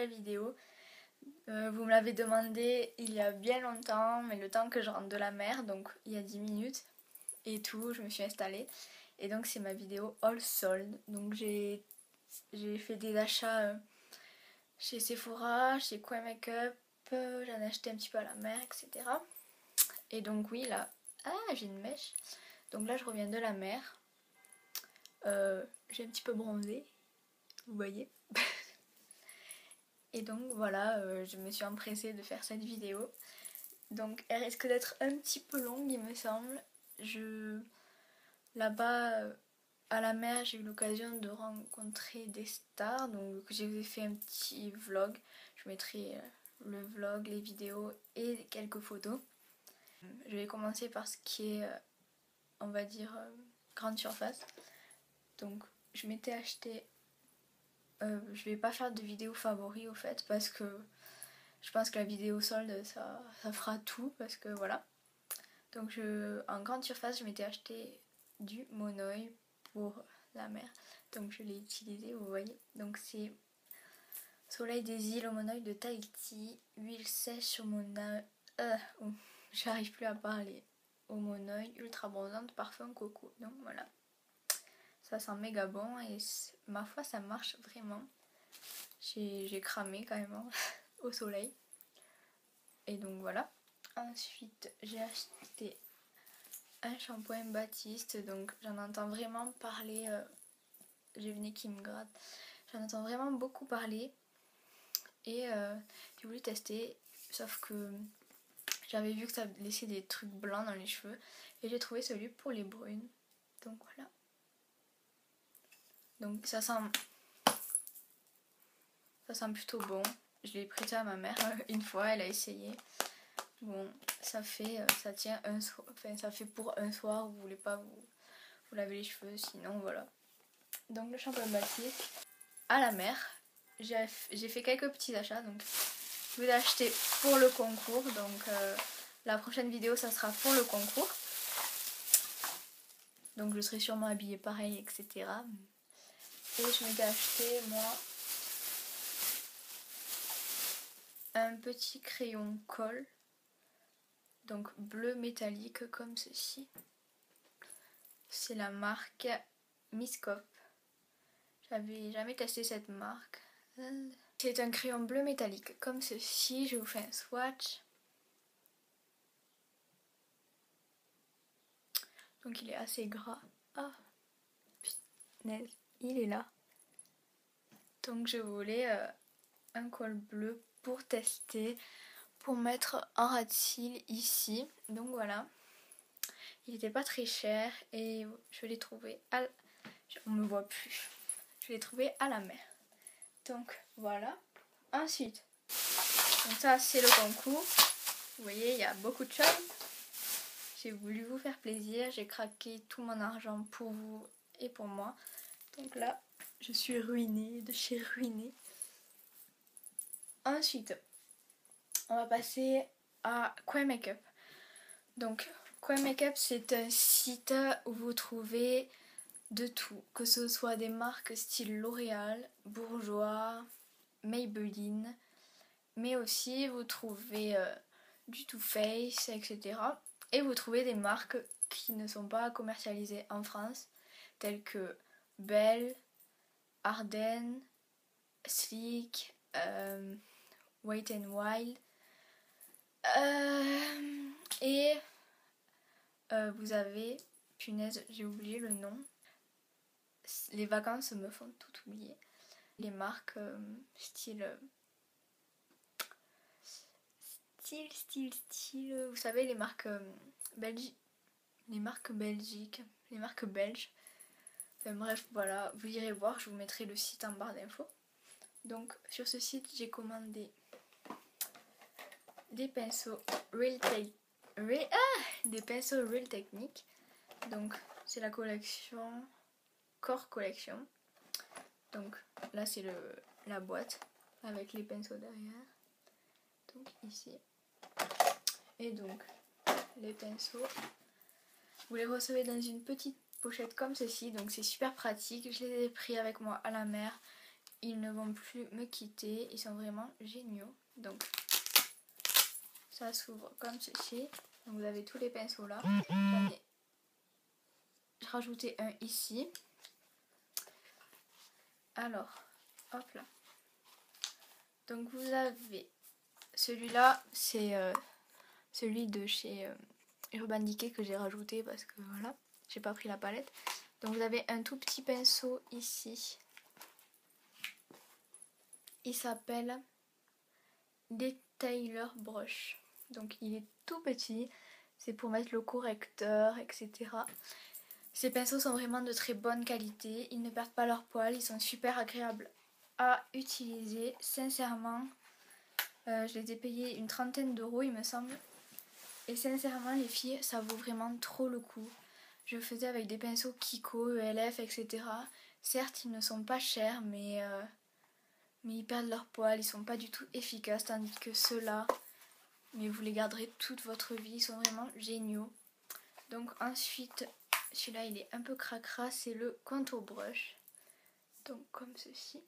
nouvelle vidéo. Vous me l'avez demandé il y a bien longtemps, mais le temps que je rentre de la mer, donc il y a 10 minutes et tout, je me suis installée. Et donc c'est ma vidéo All Sold. Donc j'ai fait des achats chez Sephora, chez Quay Makeup, j'en ai acheté un petit peu à la mer, etc. Et donc oui là, j'ai une mèche. Donc là je reviens de la mer. J'ai un petit peu bronzé, vous voyez. Et donc voilà, je me suis empressée de faire cette vidéo. Donc elle risque d'être un petit peu longue il me semble. Là-bas à la mer j'ai eu l'occasion de rencontrer des stars. Donc j'ai fait un petit vlog. Je mettrai le vlog, les vidéos et quelques photos. Je vais commencer par ce qui est, on va dire, grande surface. Donc je m'étais acheté... je vais pas faire de vidéo favori au fait parce que je pense que la vidéo solde ça fera tout parce que voilà. Donc en grande surface je m'étais acheté du Monoi pour la mer. Donc je l'ai utilisé, vous voyez. Donc c'est Soleil des îles au Monoi de Tahiti, huile sèche au Monoi... j'arrive plus à parler. Au Monoi, ultra bronzante, parfum coco. Donc voilà. Ça sent méga bon et ma foi ça marche vraiment. J'ai cramé quand même au soleil. Et donc voilà. Ensuite j'ai acheté un shampoing Baptiste. Donc j'en entends vraiment parler. J'ai le nez qui me gratte. J'en entends vraiment beaucoup parler. Et j'ai voulu tester. Sauf que j'avais vu que ça laissait des trucs blancs dans les cheveux. Et j'ai trouvé celui pour les brunes. Donc voilà. Donc ça sent plutôt bon. Je l'ai prêté à ma mère une fois, elle a essayé. Bon, ça tient un soir, enfin ça fait pour un soir, vous voulez pas vous laver les cheveux, sinon voilà. Donc le shampoing Baptiste à la mer. J'ai fait quelques petits achats, donc je vais l'acheter pour le concours. Donc la prochaine vidéo ça sera pour le concours. Donc je serai sûrement habillée pareil, etc. Et je m'étais acheté moi un petit crayon colle, donc bleu métallique comme ceci. C'est la marque Miskop. J'avais jamais testé cette marque. C'est un crayon bleu métallique comme ceci. Je vous fais un swatch. Donc il est assez gras. Ah, punaise, il est là. Donc je voulais un col bleu pour tester, pour mettre en ras de cils ici. Donc voilà. Il n'était pas très cher et je l'ai trouvé à... On me voit plus. Je l'ai trouvé à la mer. Donc voilà. Ensuite, donc ça c'est le concours. Vous voyez, il y a beaucoup de choses. J'ai voulu vous faire plaisir. J'ai craqué tout mon argent pour vous et pour moi. Donc là, je suis ruinée de chez ruinée. Ensuite, on va passer à Quay Makeup. Donc, Quay Makeup, c'est un site où vous trouvez de tout. Que ce soit des marques style L'Oréal, Bourjois, Maybelline. Mais aussi, vous trouvez du Too Faced, etc. Et vous trouvez des marques qui ne sont pas commercialisées en France, telles que Belle, Arden, Sleek, Wet n Wild. Et vous avez, punaise, j'ai oublié le nom. Les vacances me font tout oublier. Les marques style, vous savez les marques belges, les marques belgiques, les marques belges. Enfin, bref, voilà, vous irez voir, je vous mettrai le site en barre d'infos. Donc sur ce site, j'ai commandé des pinceaux Real Technique. Donc c'est la collection Core Collection. Donc là c'est la boîte avec les pinceaux derrière. Donc ici. Et donc les pinceaux, vous les recevez dans une petite pochette comme ceci. Donc c'est super pratique. Je les ai pris avec moi à la mer. ils ne vont plus me quitter, ils sont vraiment géniaux. Donc ça s'ouvre comme ceci. Donc vous avez tous les pinceaux là. J'en ai rajouté un ici. Alors, hop là. Donc vous avez celui-là, c'est celui de chez Urban Decay que j'ai rajouté parce que voilà, j'ai pas pris la palette. Donc vous avez un tout petit pinceau ici. Il s'appelle Detailer Brush. Donc il est tout petit, c'est pour mettre le correcteur, etc. Ces pinceaux sont vraiment de très bonne qualité, ils ne perdent pas leur poil, ils sont super agréables à utiliser. Sincèrement, je les ai payés une trentaine d'euros il me semble. Et sincèrement les filles, ça vaut vraiment trop le coup. Je faisais avec des pinceaux Kiko, ELF, etc. Certes, ils ne sont pas chers, mais ils perdent leur poil, ils sont pas du tout efficaces, tandis que ceux-là, mais vous les garderez toute votre vie, ils sont vraiment géniaux. Donc ensuite, celui-là il est un peu cracra, c'est le contour brush. Donc comme ceci.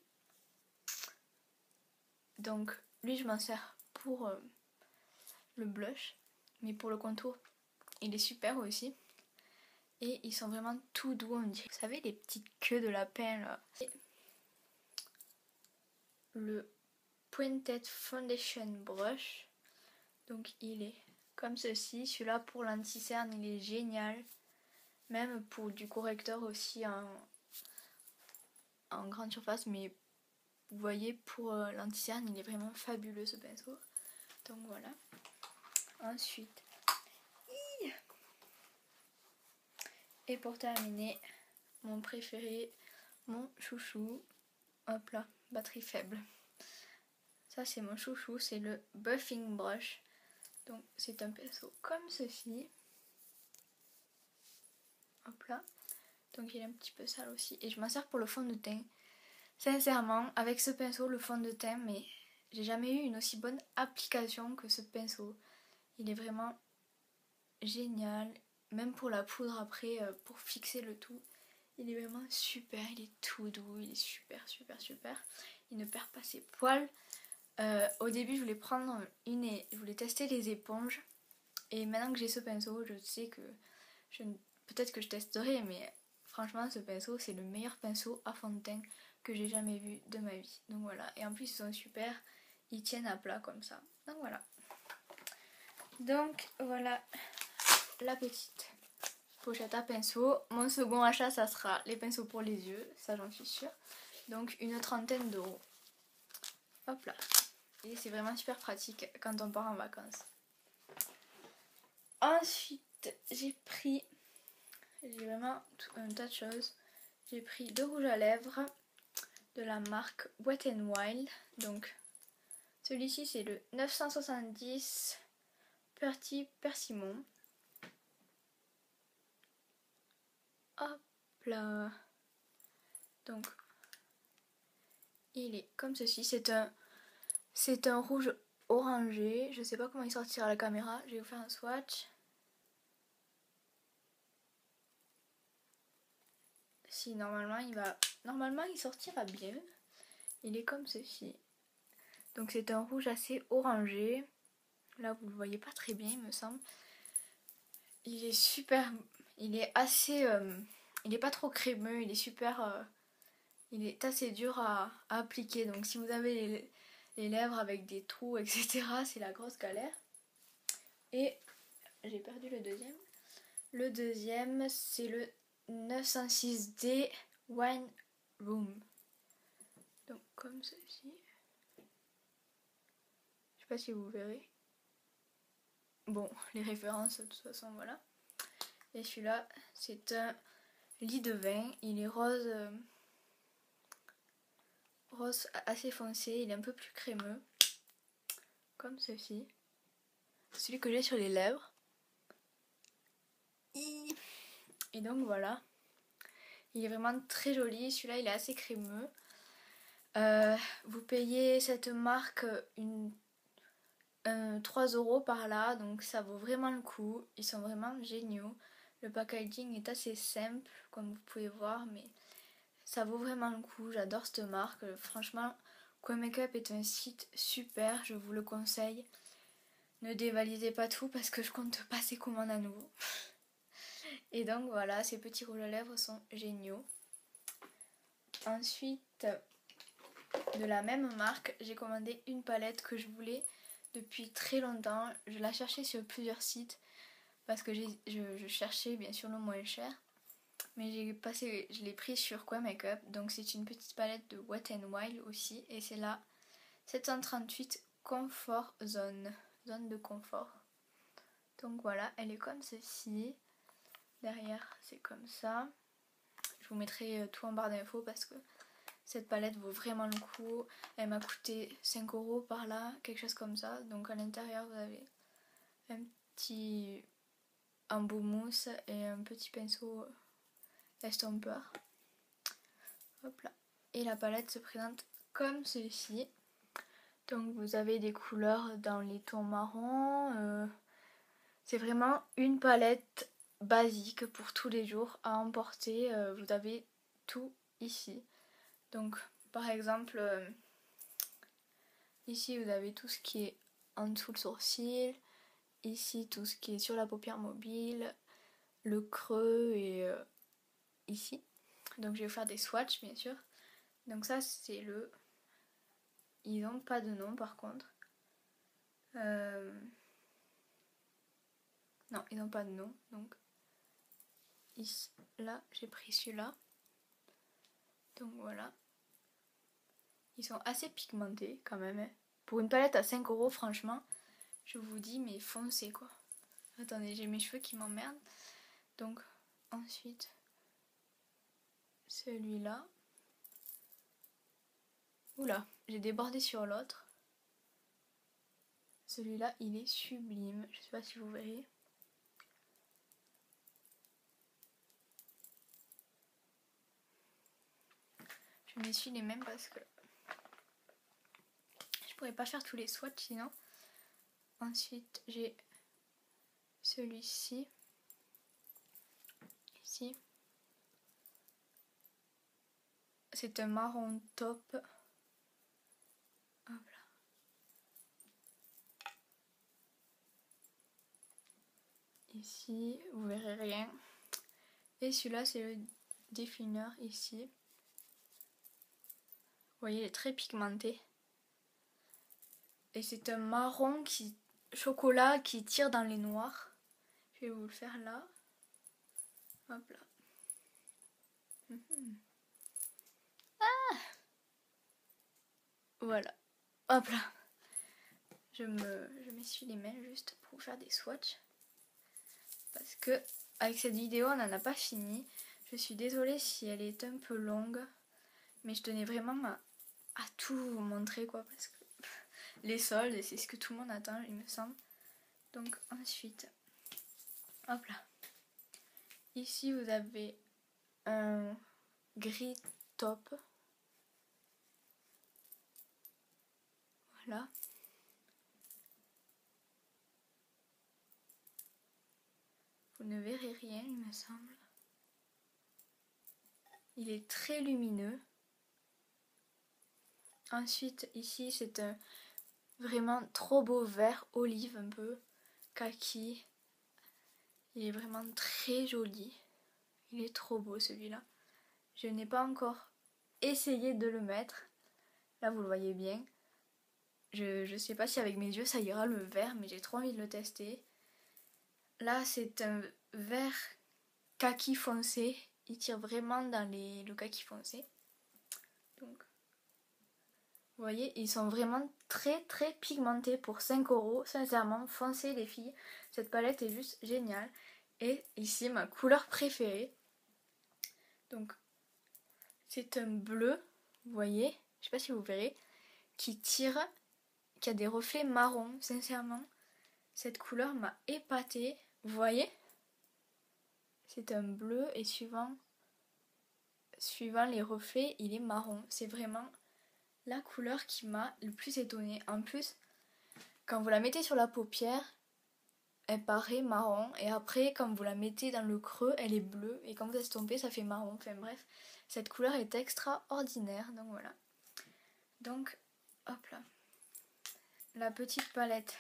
Donc lui je m'en sers pour le blush, mais pour le contour il est super aussi. Et ils sont vraiment tout doux, on dirait. Vous savez les petites queues de lapin là. Et le Pointed Foundation Brush. Donc il est comme ceci. Celui-là pour l'anti-cerne il est génial. Même pour du correcteur aussi en grande surface. Mais vous voyez pour l'anti-cerne il est vraiment fabuleux ce pinceau. Donc voilà. Ensuite. Et pour terminer, mon préféré, mon chouchou. Hop là, batterie faible. Ça c'est mon chouchou, c'est le Buffing Brush. Donc c'est un pinceau comme ceci. Hop là. Donc il est un petit peu sale aussi. Et je m'en sers pour le fond de teint. Sincèrement, avec ce pinceau, le fond de teint, mais j'ai jamais eu une aussi bonne application que ce pinceau. Il est vraiment génial. Même pour la poudre après, pour fixer le tout. Il est vraiment super, il est tout doux, il est super super super. Il ne perd pas ses poils. Au début je voulais prendre je voulais tester les éponges. Et maintenant que j'ai ce pinceau, je sais que peut-être que je testerai, mais franchement ce pinceau c'est le meilleur pinceau à fond de teint que j'ai jamais vu de ma vie. Donc voilà, et en plus ils sont super, ils tiennent à plat comme ça. Donc voilà. Donc voilà la petite pochette à pinceau. Mon second achat ça sera les pinceaux pour les yeux, ça j'en suis sûre. Donc une trentaine d'euros. Hop là. Et c'est vraiment super pratique quand on part en vacances. Ensuite j'ai vraiment un tas de choses. J'ai pris deux rouges à lèvres de la marque Wet n Wild. Donc celui-ci c'est le 970 Petit Persimon. Hop là. Donc il est comme ceci. C'est un rouge orangé. Je sais pas comment il sortira à la caméra. Je vais vous faire un swatch. Si normalement il sortira bien. Il est comme ceci. Donc c'est un rouge assez orangé. Là vous le voyez pas très bien il me semble. Il est super. Il est assez. Il est pas trop crémeux. Il est super. Il est assez dur à appliquer. Donc si vous avez les lèvres avec des trous, etc. c'est la grosse galère. Et j'ai perdu le deuxième. Le deuxième c'est le 906D Wine Room. Donc comme ceci. Je sais pas si vous verrez. Bon, les références de toute façon voilà. Et celui-là c'est un lit de vin. Il est rose, rose assez foncé. Il est un peu plus crémeux. Comme ceci. Celui que j'ai sur les lèvres. Et donc voilà. Il est vraiment très joli. Celui-là il est assez crémeux. Vous payez cette marque 3 € par là, donc ça vaut vraiment le coup. Ils sont vraiment géniaux. Le packaging est assez simple, comme vous pouvez voir, mais Ça vaut vraiment le coup, j'adore cette marque. Franchement, Quoi Makeup est un site super, je vous le conseille. Ne dévalisez pas tout parce que je compte passer commande à nouveau. Et donc voilà, ces petits rouges à lèvres sont géniaux. Ensuite, de la même marque, j'ai commandé une palette que je voulais depuis très longtemps. Je la cherchais sur plusieurs sites parce que je cherchais bien sûr le moins cher. Mais je l'ai pris sur Quoi Makeup. Donc c'est une petite palette de Wet n Wild aussi. Et c'est la 738 Comfort Zone. Zone de confort. Donc voilà, elle est comme ceci. Derrière, c'est comme ça. Je vous mettrai tout en barre d'infos parce que cette palette vaut vraiment le coup. Elle m'a coûté 5 € par là, quelque chose comme ça. Donc à l'intérieur, vous avez un petit embout mousse et un petit pinceau estompeur. Hop là. Et la palette se présente comme ceci. Donc vous avez des couleurs dans les tons marrons. C'est vraiment une palette basique pour tous les jours à emporter. Vous avez tout ici. Donc par exemple, ici vous avez tout ce qui est en dessous le sourcil. Ici tout ce qui est sur la paupière mobile, le creux et ici. Donc je vais vous faire des swatchs bien sûr. Donc ça c'est le... Ils n'ont pas de nom par contre. Non, ils n'ont pas de nom. Donc ici, là j'ai pris celui-là. Donc voilà. Ils sont assez pigmentés quand même. Hein. Pour une palette à 5 € franchement, je vous dis mais foncez quoi. Attendez, j'ai mes cheveux qui m'emmerdent. Donc ensuite celui-là. Oula, j'ai débordé sur l'autre. Celui-là, il est sublime. Je sais pas si vous verrez. Je m'essuie les mêmes parce que je pourrais pas faire tous les swatchs sinon. Ensuite, j'ai celui-ci. Ici. C'est un marron top. Hop là. Ici, vous verrez rien. Et celui-là, c'est le défineur ici. Vous voyez, il est très pigmenté. Et c'est un marron chocolat qui tire dans les noirs. Je vais vous le faire là. Hop là. Ah, voilà. Hop là. Je m'essuie les mains juste pour faire des swatchs. Parce que avec cette vidéo, on n'en a pas fini. Je suis désolée si elle est un peu longue. Mais je tenais vraiment à tout vous montrer quoi. Parce que les soldes, c'est ce que tout le monde attend, il me semble. Donc ensuite, hop là. Ici, vous avez un gris top. Voilà. Vous ne verrez rien, il me semble. Il est très lumineux. Ensuite, ici, c'est un vraiment trop beau vert olive, un peu kaki. Il est vraiment très joli. Il est trop beau celui-là. Je n'ai pas encore essayé de le mettre. Là, vous le voyez bien. Je sais pas si avec mes yeux ça ira le vert, mais j'ai trop envie de le tester. Là, c'est un vert kaki foncé. Il tire vraiment dans le kaki foncé. Donc, vous voyez, ils sont vraiment très très pigmentés pour 5 €. Sincèrement, foncez les filles. Cette palette est juste géniale. Et ici, ma couleur préférée. Donc, c'est un bleu, vous voyez, je sais pas si vous verrez, qui tire, qui a des reflets marron. Sincèrement, cette couleur m'a épatée. Vous voyez? C'est un bleu et suivant les reflets, il est marron. C'est vraiment la couleur qui m'a le plus étonnée. En plus, quand vous la mettez sur la paupière, elle paraît marron et après quand vous la mettez dans le creux elle est bleue et quand vous estompez ça fait marron. Enfin bref, cette couleur est extraordinaire, donc voilà. Donc hop là, la petite palette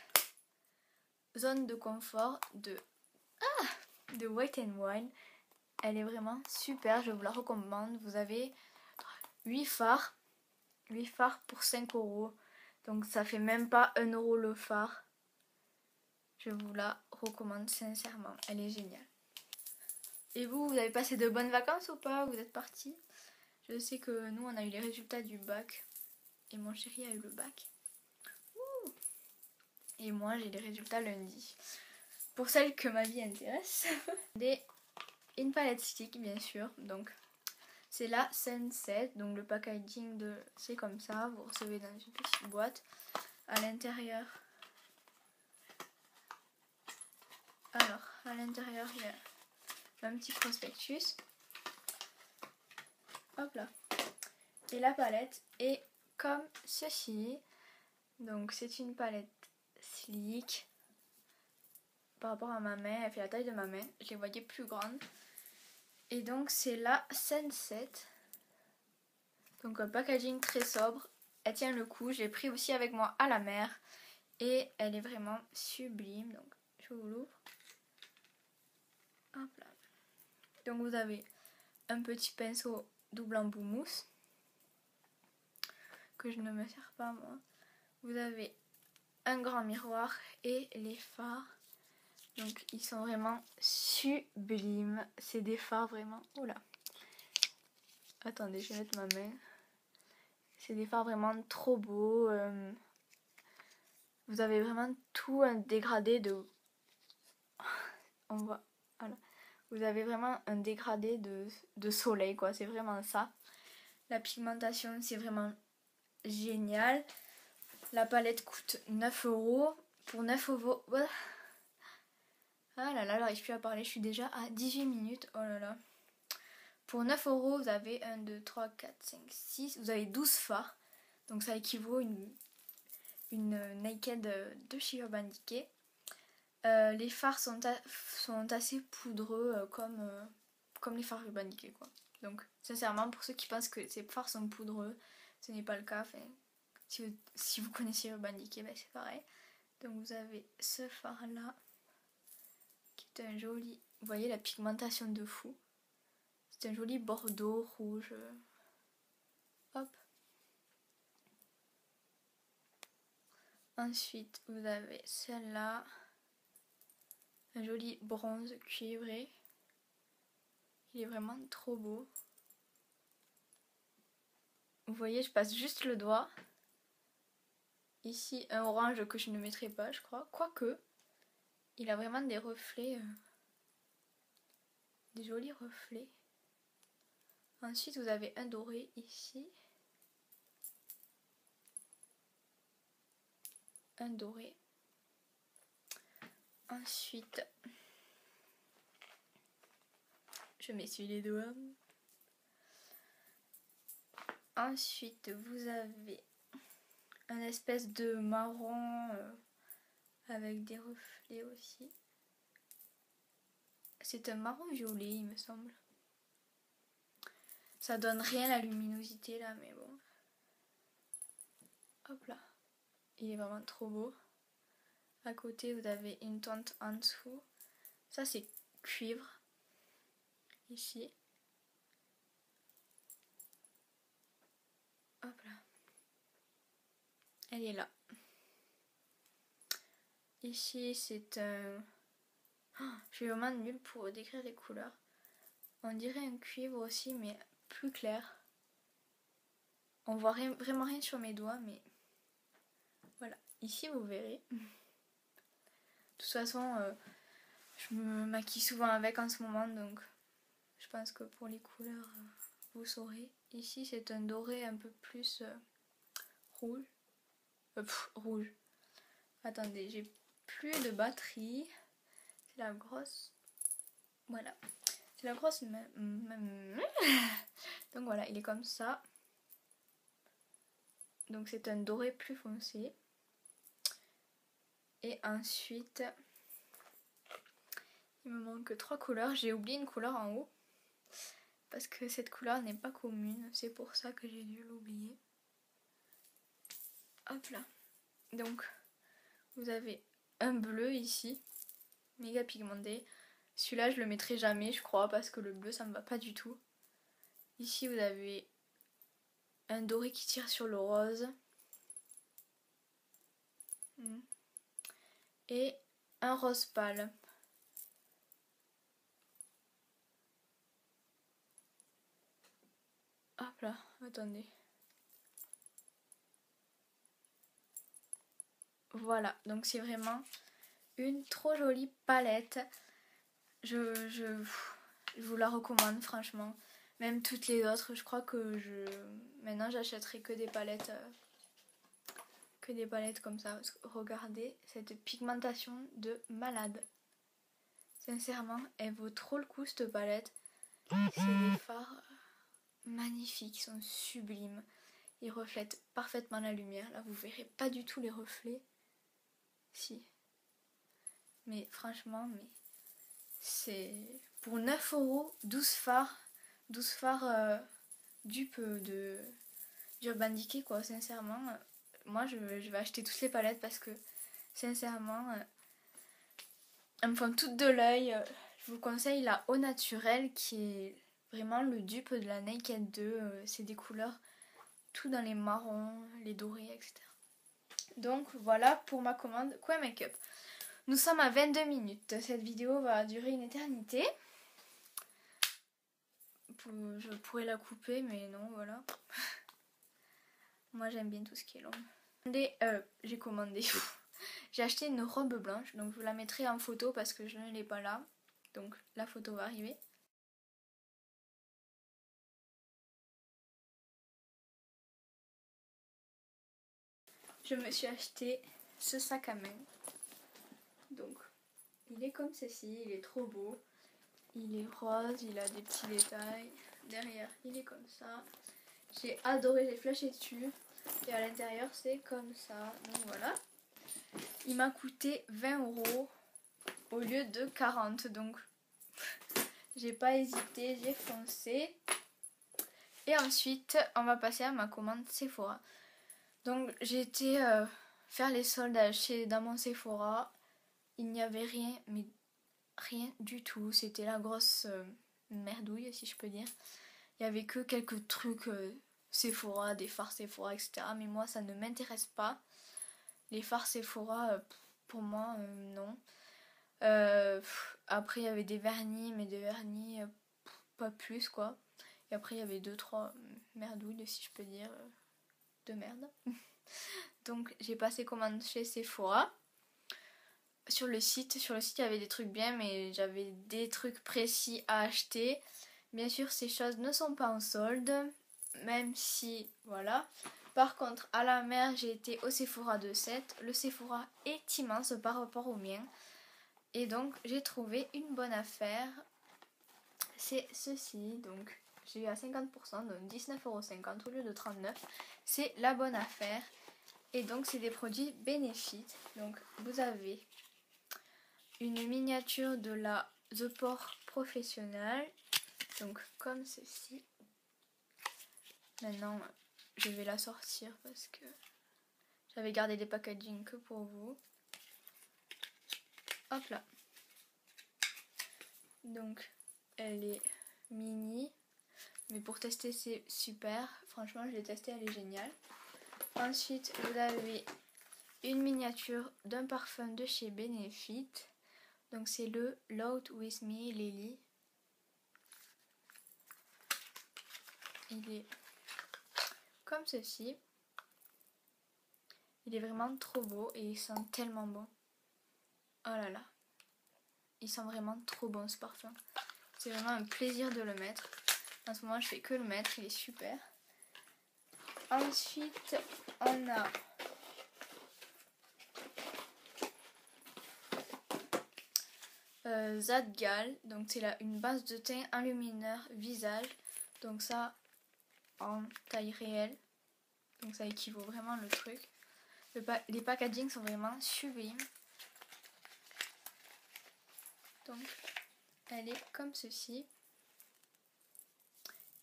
zone de confort de Wet n Wild, elle est vraiment super, je vous la recommande. Vous avez 8 fards pour 5 €, donc ça fait même pas 1 € le fard. Je vous la recommande sincèrement, elle est géniale. Et vous avez passé de bonnes vacances ou pas? Vous êtes partis? Je sais que nous on a eu les résultats du bac et mon chéri a eu le bac. Ouh. Et moi j'ai les résultats lundi. Pour celles que ma vie intéresse. Une palette stick bien sûr, donc c'est la Sunset, donc le packaging de c'est comme ça, vous recevez dans une petite boîte. À l'intérieur, il y a un petit prospectus. Hop là. Et la palette est comme ceci. Donc c'est une palette slick. Par rapport à ma main, elle fait la taille de ma main. Je les voyais plus grandes. Et donc c'est la Sunset. Donc un packaging très sobre. Elle tient le coup. Je l'ai pris aussi avec moi à la mer. Et elle est vraiment sublime. Donc je vous l'ouvre. Hop là. Donc vous avez un petit pinceau double embout mousse. Que je ne me sers pas moi. Vous avez un grand miroir et les fards. Donc ils sont vraiment sublimes. C'est des fards vraiment. Oula. Attendez, je vais mettre ma main. C'est des fards vraiment trop beaux. Vous avez vraiment tout un dégradé de... On voit. Voilà. Vous avez vraiment un dégradé de soleil quoi. C'est vraiment ça. La pigmentation c'est vraiment génial. La palette coûte 9 €. Pour 9 €... Ah là là, j'arrive plus à parler. Je suis déjà à 18 minutes. Oh là là. Pour 9 €, vous avez 1, 2, 3, 4, 5, 6. Vous avez 12 fards. Donc ça équivaut à une naked de chez Urban Decay. Les fards sont assez poudreux comme les fards Urban Decay quoi. Donc sincèrement pour ceux qui pensent que ces fards sont poudreux, ce n'est pas le cas. Enfin, si vous connaissez Urban Decay, ben c'est pareil. Donc vous avez ce fard là qui est un joli... Vous voyez la pigmentation de fou. C'est un joli bordeaux rouge. Hop. Ensuite, vous avez celle-là. Un joli bronze cuivré. Il est vraiment trop beau. Vous voyez, je passe juste le doigt. Ici, un orange que je ne mettrai pas, je crois. Quoique, il a vraiment des reflets. Des jolis reflets. Ensuite, vous avez un doré ici. Un doré. Ensuite, je m'essuie les doigts. Ensuite, vous avez un espèce de marron avec des reflets aussi. C'est un marron violet, il me semble. Ça donne rien la luminosité là, mais bon. Hop là. Il est vraiment trop beau. À côté, vous avez une teinte en dessous. Ça, c'est cuivre. Ici. Hop là. Elle est là. Ici, c'est un... Oh, je suis vraiment nulle pour décrire les couleurs. On dirait un cuivre aussi, mais plus clair. On voit vraiment rien sur mes doigts, mais... Voilà. Ici, vous verrez. De toute façon, je me maquille souvent avec en ce moment, donc je pense que pour les couleurs, vous saurez. Ici, c'est un doré un peu plus rouge. Rouge. Attendez, j'ai plus de batterie. C'est la grosse. Voilà. C'est la grosse. Donc voilà, il est comme ça. Donc c'est un doré plus foncé. Et ensuite, Il me manque 3 couleurs. J'ai oublié une couleur en haut. Parce que cette couleur n'est pas commune. C'est pour ça que j'ai dû l'oublier. Hop là. Donc, vous avez un bleu ici. Méga pigmenté. Celui-là, je le mettrai jamais, je crois. Parce que le bleu, ça me va pas du tout. Ici, vous avez un doré qui tire sur le rose. Et un rose pâle. Hop là, attendez. Voilà, donc c'est vraiment une trop jolie palette. Je vous la recommande franchement. Même toutes les autres, je crois que maintenant j'achèterai que des palettes comme ça. Parce que regardez cette pigmentation de malade. Sincèrement, elle vaut trop le coup cette palette. C'est des fards magnifiques, ils sont sublimes. Ils reflètent parfaitement la lumière. Là vous verrez pas du tout les reflets. Si. Mais franchement, c'est pour 9 €, 12 fards. 12 fards dupes d'Urban Decay quoi, sincèrement. Moi je vais acheter toutes les palettes parce que sincèrement elles me font toutes de l'œil. Je vous conseille la Au Naturel qui est vraiment le dupe de la Naked 2. C'est des couleurs tout dans les marrons, les dorés, etc. Donc voilà pour ma commande Koi Makeup. Nous sommes à 22 minutes. Cette vidéo va durer une éternité. Je pourrais la couper mais non, voilà. Moi j'aime bien tout ce qui est long. J'ai commandé. J'ai acheté une robe blanche, donc je vous la mettrai en photo parce que je ne l'ai pas là. Donc la photo va arriver. Je me suis acheté ce sac à main. Donc il est comme ceci, il est trop beau. Il est rose, il a des petits détails. Derrière il est comme ça. J'ai adoré, j'ai flashé dessus. Et à l'intérieur c'est comme ça. Donc voilà. Il m'a coûté 20 € au lieu de 40. Donc j'ai pas hésité, j'ai foncé. Et ensuite on va passer à ma commande Sephora. Donc j'ai été faire les soldes dans mon Sephora. Il n'y avait rien, mais rien du tout. C'était la grosse merdouille si je peux dire. Il y avait que quelques trucs Sephora, des fards Sephora, etc. Mais moi ça ne m'intéresse pas. Les fards Sephora, pour moi, non. Après il y avait des vernis, mais des vernis pas plus quoi. Et après il y avait 2-3 merdouilles si je peux dire. De merde. Donc j'ai passé commande chez Sephora. Sur le site il y avait des trucs bien, mais j'avais des trucs précis à acheter. Bien sûr ces choses ne sont pas en solde, même si voilà. Par contre à la mer j'ai été au Sephora de 7. Le Sephora est immense par rapport au mien. Et donc j'ai trouvé une bonne affaire. C'est ceci, donc j'ai eu à 50%, donc 19,50 € au lieu de 39. C'est la bonne affaire. Et donc c'est des produits Benefit. Donc vous avez une miniature de la The Pore Professionnel. Donc comme ceci. Maintenant je vais la sortir parce que j'avais gardé des packaging que pour vous. Hop là. Donc elle est mini. Mais pour tester c'est super. Franchement je l'ai testée, elle est géniale. Ensuite vous avez une miniature d'un parfum de chez Benefit. Donc c'est le Loud With Me Lily. Il est comme ceci. Il est vraiment trop beau et il sent tellement bon. Oh là là. Il sent vraiment trop bon ce parfum. C'est vraiment un plaisir de le mettre. En ce moment je fais que le mettre, il est super. Ensuite on a Zadgal, donc c'est là une base de teint enlumineur visage, donc ça en taille réelle, donc ça équivaut vraiment le truc. Les packaging sont vraiment sublimes. Donc elle est comme ceci.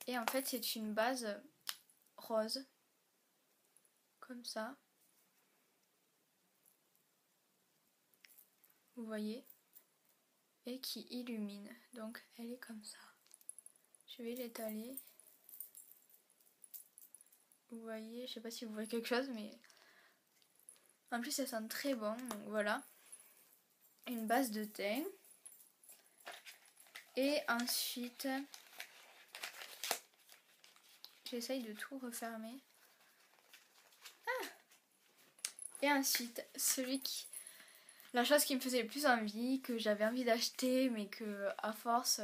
Et en fait c'est une base rose, comme ça. Vous voyez, et qui illumine. Donc elle est comme ça. Je vais l'étaler. Vous voyez, je sais pas si vous voyez quelque chose, mais en plus ça sent très bon. Donc voilà, une base de thym. Et ensuite, j'essaye de tout refermer. Ah, et ensuite, la chose qui me faisait le plus envie, que j'avais envie d'acheter, mais que à force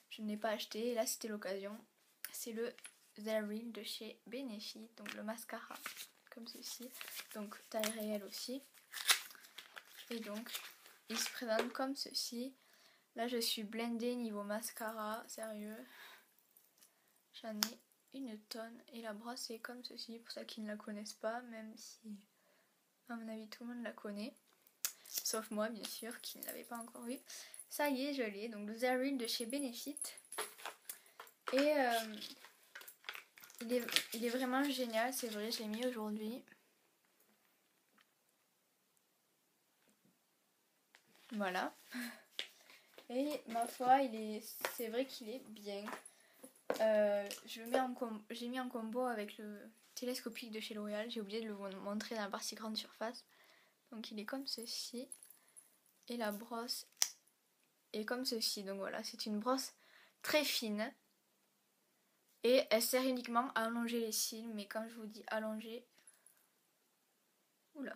je n'ai pas acheté. Et là c'était l'occasion. C'est le The Real de chez Benefit, donc le mascara comme ceci, donc taille réelle aussi. Et donc il se présente comme ceci. Là je suis blindée niveau mascara, sérieux. J'en ai une tonne et la brosse est comme ceci pour ceux qui ne la connaissent pas, même si à mon avis tout le monde la connaît, sauf moi bien sûr qui ne l'avais pas encore vu. Ça y est, je l'ai, donc le The Real de chez Benefit. Et il est vraiment génial, c'est vrai, je l'ai mis aujourd'hui. Voilà. Et ma foi, c'est vrai qu'il est bien. J'ai mis en combo avec le télescopique de chez L'Oréal. J'ai oublié de le vous montrer dans la partie grande surface. Donc il est comme ceci. Et la brosse est comme ceci. Donc voilà, c'est une brosse très fine. Et elle sert uniquement à allonger les cils. Mais quand je vous dis allonger... Oula.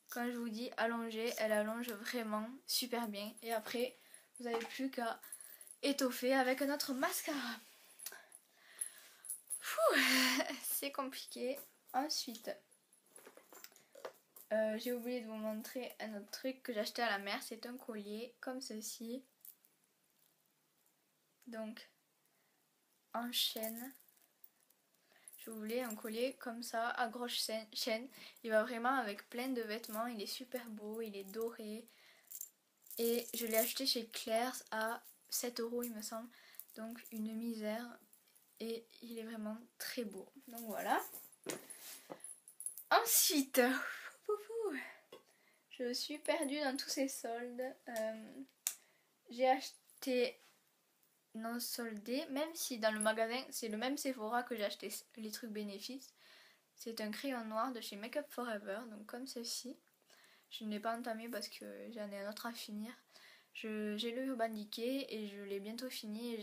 Quand je vous dis allonger, elle allonge vraiment super bien. Et après, vous n'avez plus qu'à étoffer avec notre mascara. C'est compliqué. Ensuite, j'ai oublié de vous montrer un autre truc que j'ai acheté à la mer. C'est un collier comme ceci. Donc, en chaîne. Je voulais un collier comme ça, à grosse chaîne. Il va vraiment avec plein de vêtements. Il est super beau, il est doré. Et je l'ai acheté chez Claire's à 7 € il me semble. Donc une misère. Et il est vraiment très beau. Donc voilà. Ensuite, je suis perdue dans tous ces soldes. J'ai acheté non soldé, même si dans le magasin c'est le même Sephora que j'ai acheté les trucs bénéfices. C'est un crayon noir de chez Make Up Forever, donc comme ceci. Je ne l'ai pas entamé parce que j'en ai un autre à finir. J'ai le Urban Decay et je l'ai bientôt fini et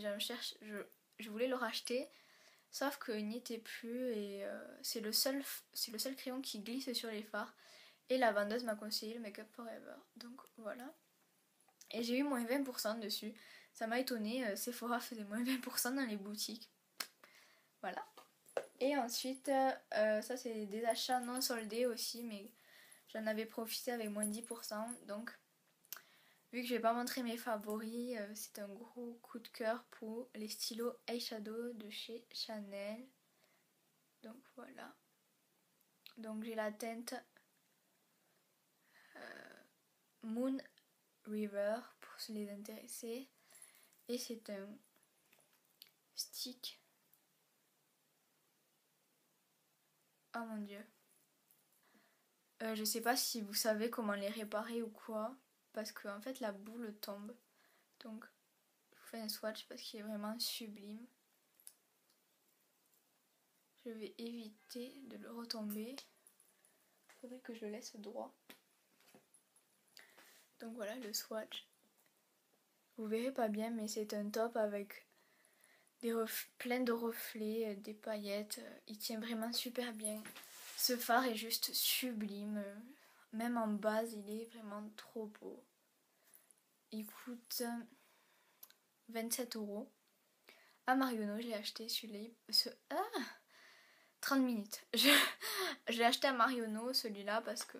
je voulais le racheter. Sauf qu'il n'y était plus et c'est le seul crayon qui glisse sur les fards. Et la vendeuse m'a conseillé le Make Up Forever. Donc voilà. Et j'ai eu moins 20% dessus. Ça m'a étonnée. Sephora faisait moins 20% dans les boutiques. Voilà. Et ensuite, ça c'est des achats non soldés aussi. Mais j'en avais profité avec moins 10%. Donc, vu que je vais pas montrer mes favoris, c'est un gros coup de cœur pour les stylos eyeshadow de chez Chanel. Donc voilà. Donc j'ai la teinte Moon River pour se les intéresser. Et c'est un stick. Oh mon dieu. Je sais pas si vous savez comment les réparer ou quoi. Parce que en fait la boule tombe. Donc je vous fais un swatch parce qu'il est vraiment sublime. Je vais éviter de le retomber. Il faudrait que je le laisse droit. Donc voilà le swatch. Vous verrez pas bien mais c'est un top avec plein de reflets, des paillettes. Il tient vraiment super bien. Ce fard est juste sublime. Même en base il est vraiment trop beau. Il coûte 27 €. À Marionneau, je l'ai acheté celui-là. 30 minutes. Je l'ai acheté à Marionneau celui-là parce que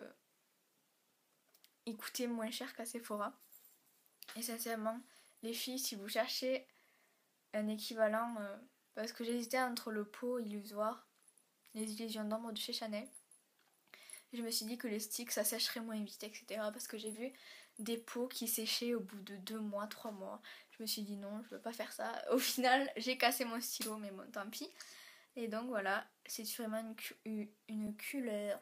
il coûtait moins cher qu'à Sephora. Et sincèrement, les filles, si vous cherchez un équivalent, parce que j'hésitais entre le pot illusoire, les illusions d'ombre de chez Chanel. Je me suis dit que les sticks ça sècherait moins vite, etc. Parce que j'ai vu des peaux qui séchaient au bout de 2 mois, 3 mois. Je me suis dit non, je veux pas faire ça. Au final, j'ai cassé mon stylo, mais bon, tant pis. Et donc voilà, c'est vraiment une couleur.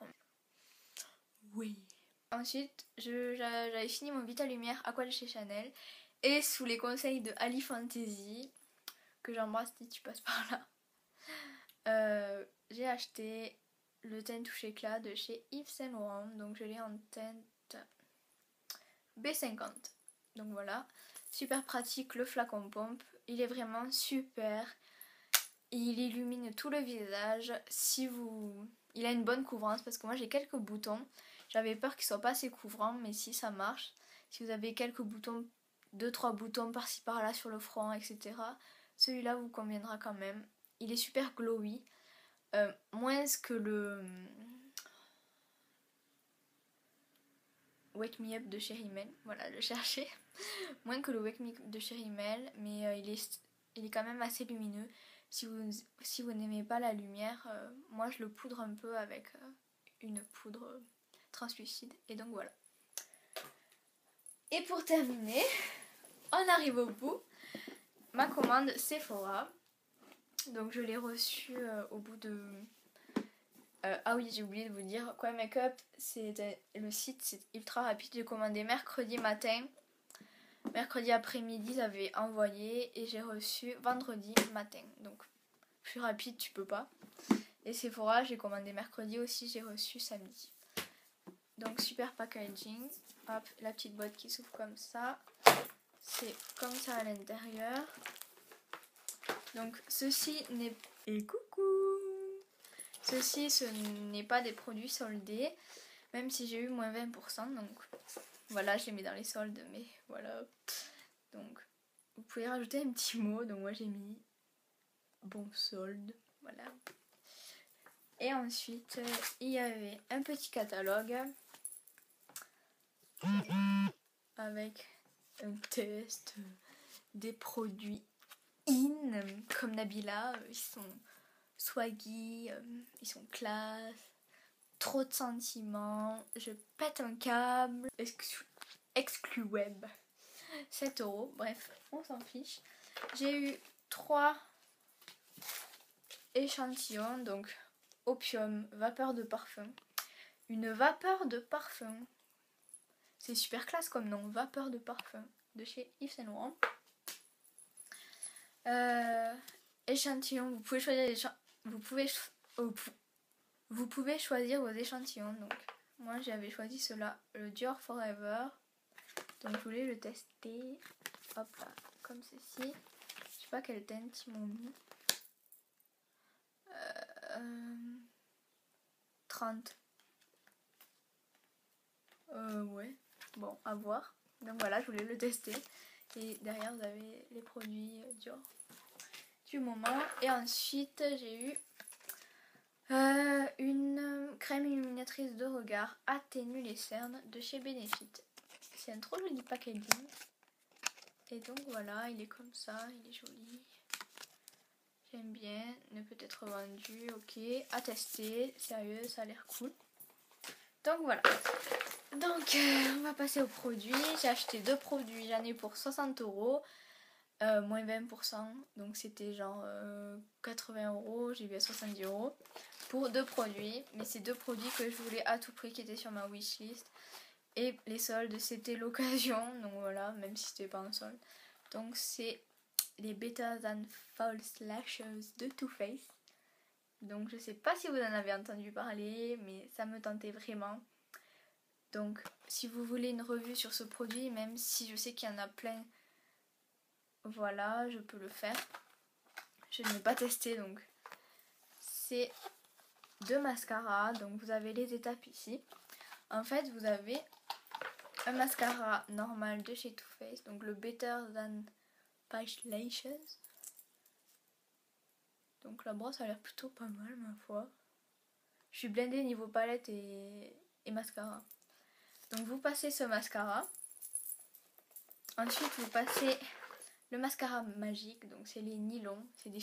Oui. Ensuite, j'avais fini mon Vita Lumière Aqua de chez Chanel. Et sous les conseils de Ali Fantasy, que j'embrasse si tu passes par là, j'ai acheté le teint touche éclat de chez Yves Saint Laurent. Donc je l'ai en teinte B50. Donc voilà, super pratique le flacon pompe. Il est vraiment super. Il illumine tout le visage. Il a une bonne couvrance parce que moi j'ai quelques boutons. J'avais peur qu'il soit pas assez couvrant, mais si ça marche. Si vous avez quelques boutons, 2-3 boutons par-ci par-là sur le front, etc. Celui-là vous conviendra quand même. Il est super glowy. Moins que le Wake Me Up de chez Rimmel. Voilà, le chercher. Moins que le Wake Me Up de chez Rimmel, mais il est quand même assez lumineux. Si vous n'aimez pas la lumière, moi je le poudre un peu avec une poudre translucide. Et donc voilà. Et pour terminer, on arrive au bout. Ma commande Sephora. Donc je l'ai reçue au bout de... ah oui, j'ai oublié de vous dire. Quoi Makeup, le site, c'est ultra rapide. J'ai commandé mercredi matin. Mercredi après-midi, j'avais envoyé et j'ai reçu vendredi matin. Donc plus rapide, tu peux pas. Et Sephora, j'ai commandé mercredi aussi, j'ai reçu samedi. Donc super packaging. Hop, la petite boîte qui s'ouvre comme ça. C'est comme ça à l'intérieur. Donc ceci n'est... Et coucou! Ceci, ce n'est pas des produits soldés. Même si j'ai eu moins 20%. Donc voilà, je les mets dans les soldes. Mais voilà. Donc vous pouvez rajouter un petit mot. Donc moi j'ai mis bon solde. Voilà. Et ensuite, il y avait un petit catalogue avec un test des produits in, comme Nabila. Ils sont swaggy, ils sont classe, trop de sentiments, je pète un câble, exclu web, 7 €, bref, on s'en fiche. J'ai eu 3 échantillons, donc opium, vapeur de parfum, une vapeur de parfum, c'est super classe comme nom, vapeur de parfum, de chez Yves Saint Laurent. Échantillon, vous pouvez choisir vous pouvez choisir vos échantillons. Donc moi j'avais choisi cela, le Dior Forever. Donc je voulais le tester. Hop là, comme ceci. Je sais pas quelle teinte ils m'ont mis. 30. Ouais. Bon, à voir. Donc voilà, je voulais le tester. Et derrière vous avez les produits Dior du moment. Et ensuite j'ai eu une crème illuminatrice de regard atténue les cernes de chez Benefit. C'est un trop joli packaging. Et donc voilà, il est comme ça, il est joli. J'aime bien, ne peut être vendu, ok. À tester, sérieux, ça a l'air cool. Donc voilà. Donc on va passer aux produits. J'ai acheté 2 produits, j'en ai pour 60 €. Moins 20%, donc c'était genre 80 €, j'ai eu à 70 € pour 2 produits, mais c'est 2 produits que je voulais à tout prix qui étaient sur ma wishlist, et les soldes c'était l'occasion, donc voilà, même si c'était pas un solde. Donc c'est les Better Than False Lashes de Too Faced. Donc je sais pas si vous en avez entendu parler, mais ça me tentait vraiment. Donc si vous voulez une revue sur ce produit, même si je sais qu'il y en a plein, voilà, je peux le faire. Je n'ai pas testé, donc c'est 2 mascaras. Donc vous avez les étapes ici. En fait, vous avez un mascara normal de chez Too Faced, donc le Better Than False Lashes. Donc la brosse a l'air plutôt pas mal, ma foi. Je suis blindée niveau palette et mascara. Donc vous passez ce mascara. Ensuite vous passez le mascara magique, donc c'est les nylons, c'est des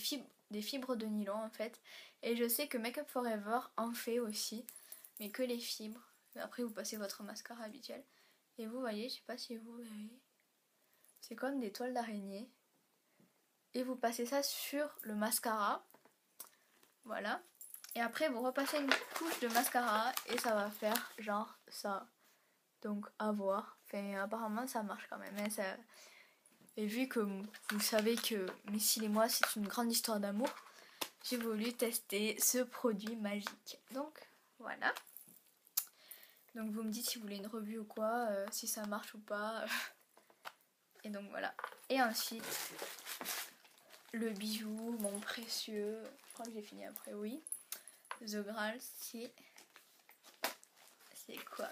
fibres de nylon en fait. Et je sais que Make Up Forever en fait aussi, mais que les fibres. Après vous passez votre mascara habituel. Et vous voyez, je sais pas si vous verrez, c'est comme des toiles d'araignée. Et vous passez ça sur le mascara. Voilà. Et après vous repassez une couche de mascara et ça va faire genre ça. Donc à voir. Enfin apparemment ça marche quand même. Hein, ça... Et vu que vous savez que Missile et moi c'est une grande histoire d'amour, j'ai voulu tester ce produit magique. Donc voilà. Donc vous me dites si vous voulez une revue ou quoi, si ça marche ou pas. Et donc voilà. Et ensuite, le bijou, mon précieux. Je crois que j'ai fini après, oui. The Graal, c'est quoi?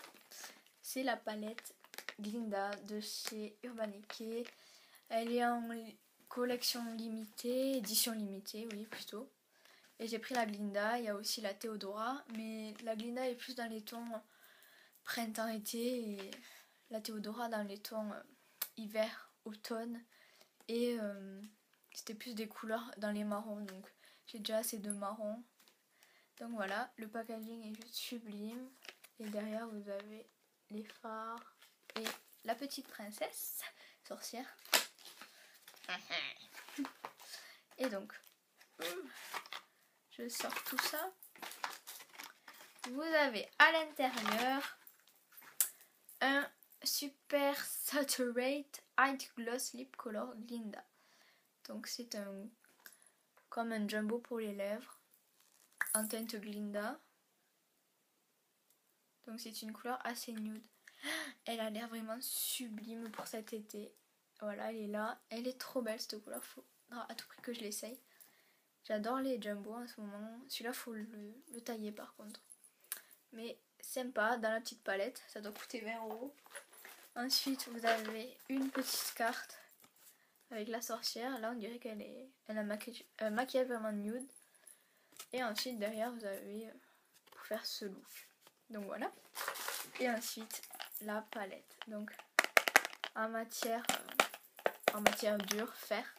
C'est la palette Glinda de chez Urban Decay. Elle est en collection limitée, édition limitée, oui plutôt. Et j'ai pris la Glinda, il y a aussi la Théodora, mais la Glinda est plus dans les tons printemps-été et la Théodora dans les tons hiver, automne. Et c'était plus des couleurs dans les marrons, donc j'ai déjà ces deux marrons. Donc voilà, le packaging est juste sublime. Et derrière vous avez les fards et la petite princesse sorcière. Et donc, je sors tout ça. Vous avez à l'intérieur un Super Saturate High Gloss Lip Color Glinda. Donc c'est comme un jumbo pour les lèvres en teinte Glinda. Donc c'est une couleur assez nude. Elle a l'air vraiment sublime pour cet été. Voilà, elle est là. Elle est trop belle cette couleur. Faudra à tout prix que je l'essaye. J'adore les jumbo en ce moment. Celui-là, faut le tailler par contre. Mais sympa, dans la petite palette. Ça doit coûter 20 €. Ensuite, vous avez une petite carte avec la sorcière. Là, on dirait qu'elle a un maquillage vraiment nude. Et ensuite, derrière, vous avez pour faire ce look. Donc voilà. Et ensuite, la palette. Donc, en matière dure, fer.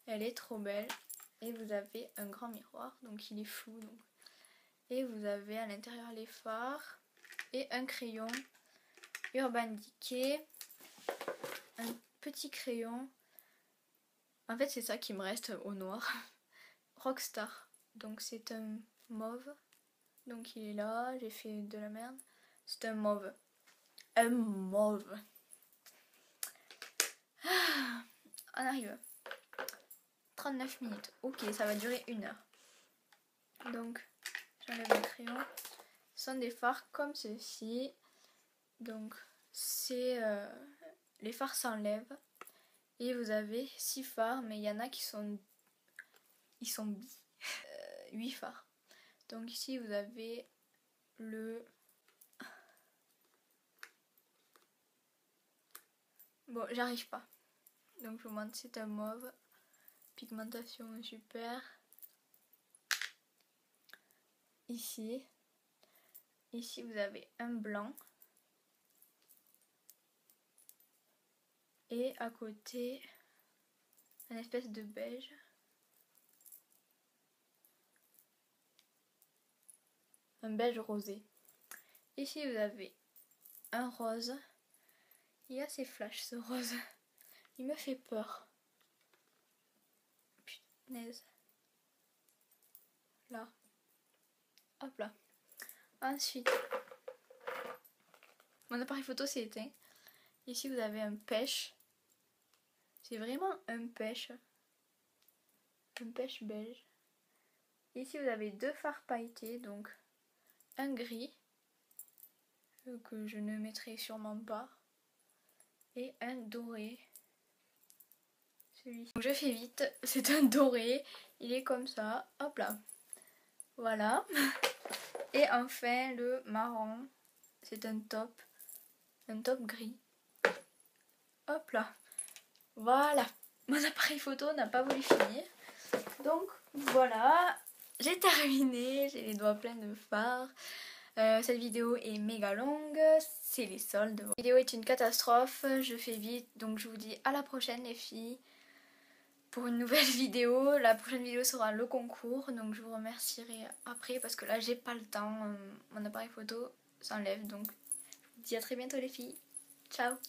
Elle est trop belle. Et vous avez un grand miroir. Donc, il est flou. Donc. Et vous avez à l'intérieur les fards. Et un crayon Urban Decay. Un petit crayon. En fait, c'est ça qui me reste au noir. Rockstar. Donc, c'est un mauve. Donc, il est là. J'ai fait de la merde. C'est un mauve. Un mauve. Ah, on arrive. 39 minutes. Ok, ça va durer 1 heure. Donc, j'enlève le crayon. Ce sont des fards comme ceci. Donc, c'est les fards s'enlèvent. Et vous avez 6 fards, mais il y en a qui sont... Ils sont 8 fards. Donc ici, vous avez le... Bon, j'arrive pas. Donc je vous montre, c'est un mauve. Pigmentation super. Ici. Ici, vous avez un blanc. Et à côté, une espèce de beige. Un beige rosé. Ici, vous avez un rose. Il est assez flash ce rose. Il me fait peur. Punaise. Là. Hop là. Ensuite, mon appareil photo s'est éteint. Ici, vous avez un pêche. C'est vraiment un pêche. Un pêche beige. Ici, vous avez 2 fards pailletés. Donc, un gris. Que je ne mettrai sûrement pas. Et un doré. Celui-ci. Je fais vite. C'est un doré. Il est comme ça. Hop là. Voilà. Et enfin, le marron. C'est un top. Un top gris. Hop là. Voilà. Mon appareil photo n'a pas voulu finir. Donc voilà. J'ai terminé. J'ai les doigts pleins de fards. Cette vidéo est méga longue. C'est les soldes. La vidéo est une catastrophe. Je fais vite. Donc je vous dis à la prochaine les filles. Pour une nouvelle vidéo. La prochaine vidéo sera le concours. Donc je vous remercierai après. Parce que là j'ai pas le temps. Mon appareil photo s'enlève. Donc je vous dis à très bientôt les filles. Ciao!